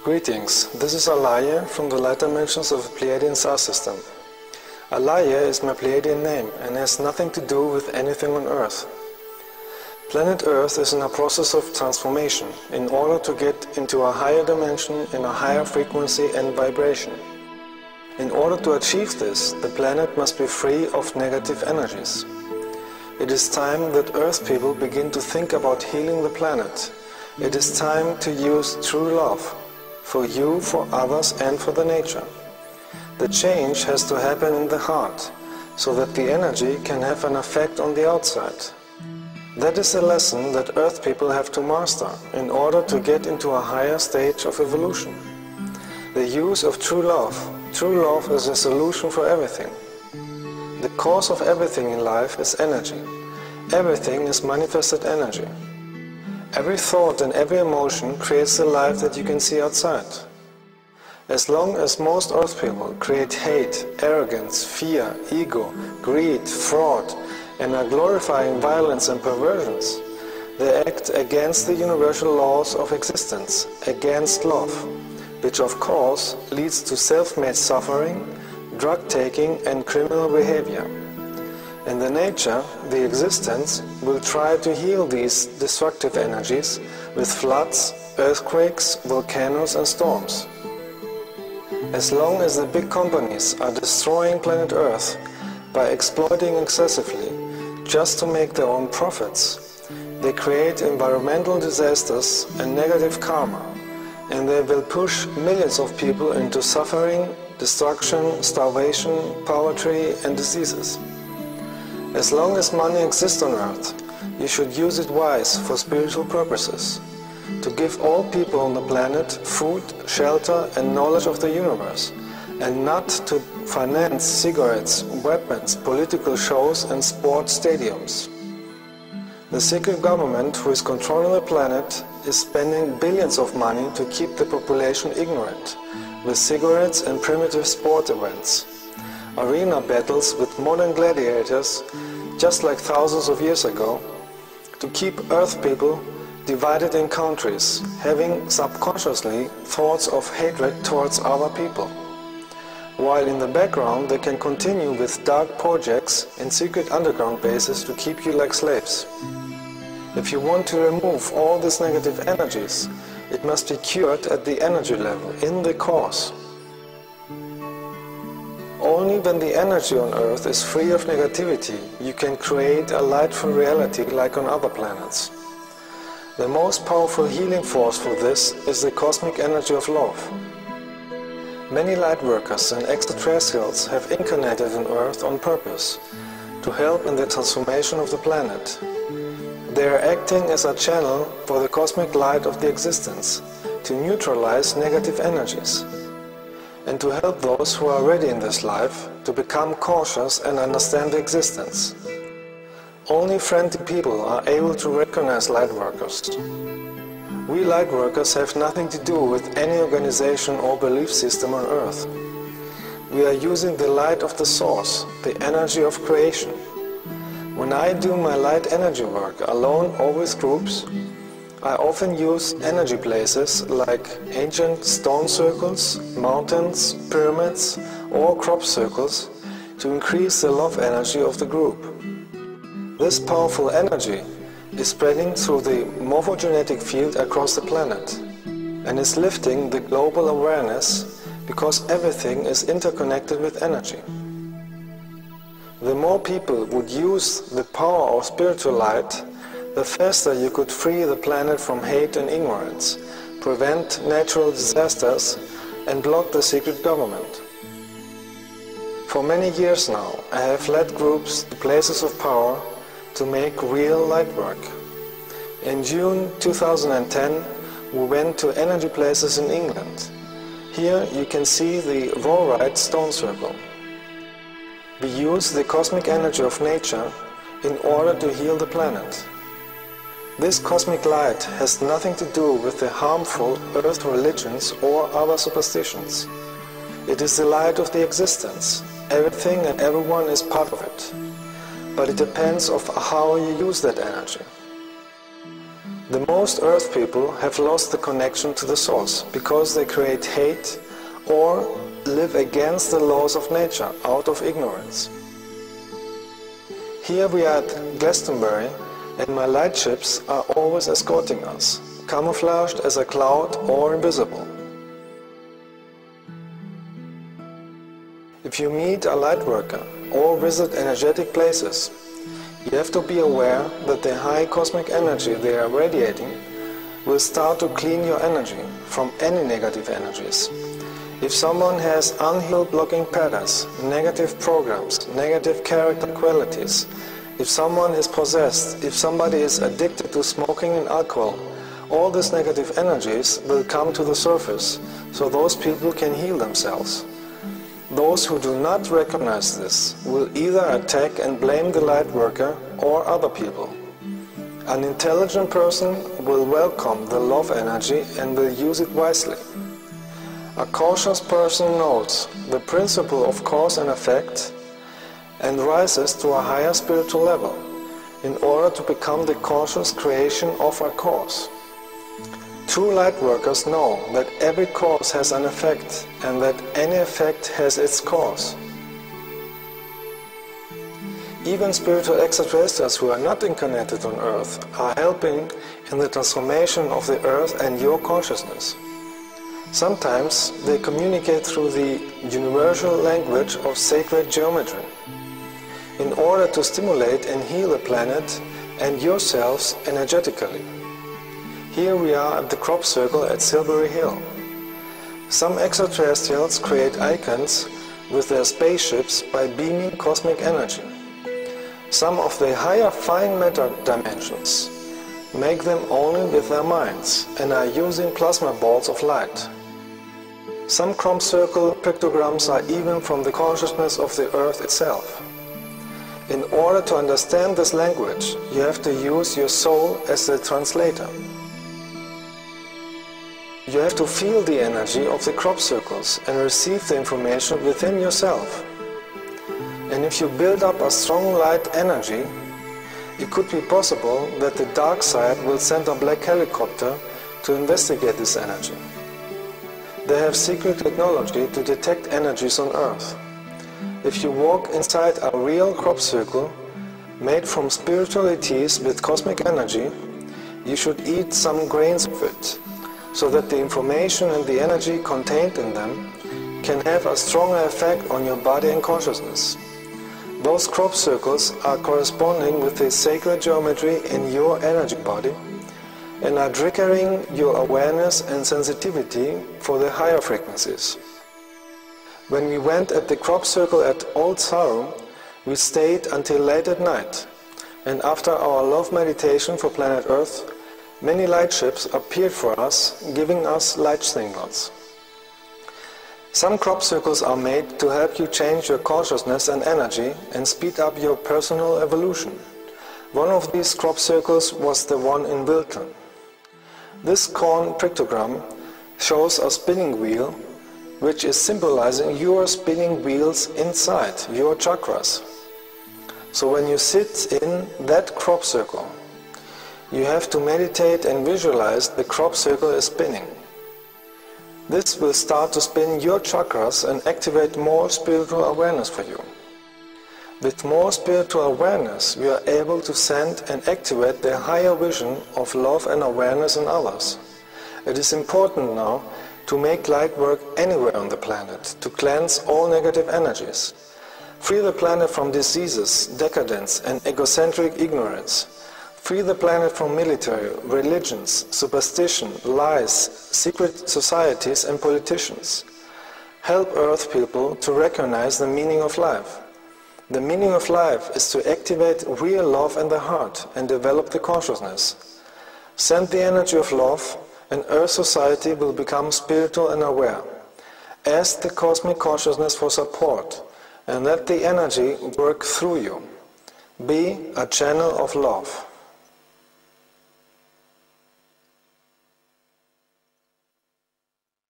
Greetings, this is Alaje from the light dimensions of the Pleiadian star system. Alaje is my Pleiadian name and has nothing to do with anything on Earth. Planet Earth is in a process of transformation in order to get into a higher dimension in a higher frequency and vibration. In order to achieve this, the planet must be free of negative energies. It is time that Earth people begin to think about healing the planet. It is time to use true love. For you, for others, and for the nature. The change has to happen in the heart, so that the energy can have an effect on the outside. That is a lesson that Earth people have to master in order to get into a higher stage of evolution. The use of true love. True love is a solution for everything. The cause of everything in life is energy. Everything is manifested energy. Every thought and every emotion creates the life that you can see outside. As long as most Earth people create hate, arrogance, fear, ego, greed, fraud, and are glorifying violence and perversions, they act against the universal laws of existence, against love, which of course leads to self-made suffering, drug-taking, and criminal behavior. In the nature, the existence will try to heal these destructive energies with floods, earthquakes, volcanoes and storms. As long as the big companies are destroying planet Earth by exploiting excessively just to make their own profits, they create environmental disasters and negative karma, and they will push millions of people into suffering, destruction, starvation, poverty and diseases. As long as money exists on Earth, you should use it wise for spiritual purposes, to give all people on the planet food, shelter and knowledge of the universe, and not to finance cigarettes, weapons, political shows and sports stadiums. The secret government who is controlling the planet is spending billions of money to keep the population ignorant, with cigarettes and primitive sport events. Arena battles with modern gladiators, just like thousands of years ago, to keep Earth people divided in countries, having subconsciously thoughts of hatred towards other people. While in the background they can continue with dark projects and secret underground bases to keep you like slaves. If you want to remove all these negative energies, it must be cured at the energy level, in the cause. Only when the energy on Earth is free of negativity, you can create a lightful reality like on other planets. The most powerful healing force for this is the cosmic energy of love. Many lightworkers and extraterrestrials have incarnated on Earth on purpose, to help in the transformation of the planet. They are acting as a channel for the cosmic light of the existence, to neutralize negative energies, and to help those who are ready in this life to become cautious and understand the existence. Only friendly people are able to recognize lightworkers. We lightworkers have nothing to do with any organization or belief system on Earth. We are using the light of the source, the energy of creation. When I do my light energy work alone or with groups, I often use energy places like ancient stone circles, mountains, pyramids or crop circles to increase the love energy of the group. This powerful energy is spreading through the morphogenetic field across the planet and is lifting the global awareness because everything is interconnected with energy. The more people would use the power of spiritual light, the faster you could free the planet from hate and ignorance, prevent natural disasters, and block the secret government. For many years now, I have led groups to places of power to make real light work. In June 2010, we went to energy places in England. Here you can see the Rollright stone circle. We use the cosmic energy of nature in order to heal the planet. This cosmic light has nothing to do with the harmful earth religions or other superstitions. It is the light of the existence. Everything and everyone is part of it. But it depends on how you use that energy. The most Earth people have lost the connection to the source because they create hate or live against the laws of nature out of ignorance. Here we are at Glastonbury, and my light ships are always escorting us, camouflaged as a cloud or invisible. If you meet a light worker or visit energetic places, you have to be aware that the high cosmic energy they are radiating will start to clean your energy from any negative energies. If someone has unhealed blocking patterns, negative programs, negative character qualities, if someone is possessed, if somebody is addicted to smoking and alcohol, all these negative energies will come to the surface so those people can heal themselves. Those who do not recognize this will either attack and blame the light worker or other people. An intelligent person will welcome the love energy and will use it wisely. A cautious person knows the principle of cause and effect and rises to a higher spiritual level in order to become the cautious creation of a cause. True light workers know that every cause has an effect and that any effect has its cause. Even spiritual extraterrestrials who are not incarnated on Earth are helping in the transformation of the Earth and your consciousness. Sometimes they communicate through the universal language of sacred geometry in order to stimulate and heal the planet and yourselves energetically. Here we are at the crop circle at Silbury Hill. Some extraterrestrials create icons with their spaceships by beaming cosmic energy. Some of the higher fine matter dimensions make them only with their minds and are using plasma balls of light. Some crop circle pictograms are even from the consciousness of the Earth itself. In order to understand this language, you have to use your soul as the translator. You have to feel the energy of the crop circles and receive the information within yourself. And if you build up a strong light energy, it could be possible that the dark side will send a black helicopter to investigate this energy. They have secret technology to detect energies on Earth. If you walk inside a real crop circle made from spiritualities with cosmic energy, you should eat some grains of it, so that the information and the energy contained in them can have a stronger effect on your body and consciousness. Those crop circles are corresponding with the sacred geometry in your energy body and are triggering your awareness and sensitivity for the higher frequencies. When we went at the crop circle at Old Sarum, we stayed until late at night, and after our love meditation for planet Earth, many light ships appeared for us, giving us light signals. Some crop circles are made to help you change your consciousness and energy and speed up your personal evolution. One of these crop circles was the one in Wilton. This corn pictogram shows a spinning wheel, which is symbolizing your spinning wheels inside your chakras. So when you sit in that crop circle, you have to meditate and visualize the crop circle is spinning. This will start to spin your chakras and activate more spiritual awareness for you. With more spiritual awareness, you are able to send and activate the higher vision of love and awareness in others. It is important now to make light work anywhere on the planet, to cleanse all negative energies. Free the planet from diseases, decadence and egocentric ignorance. Free the planet from military, religions, superstition, lies, secret societies and politicians. Help Earth people to recognize the meaning of life. The meaning of life is to activate real love in the heart and develop the consciousness. Send the energy of love and Earth society will become spiritual and aware. Ask the cosmic consciousness for support and let the energy work through you. Be a channel of love.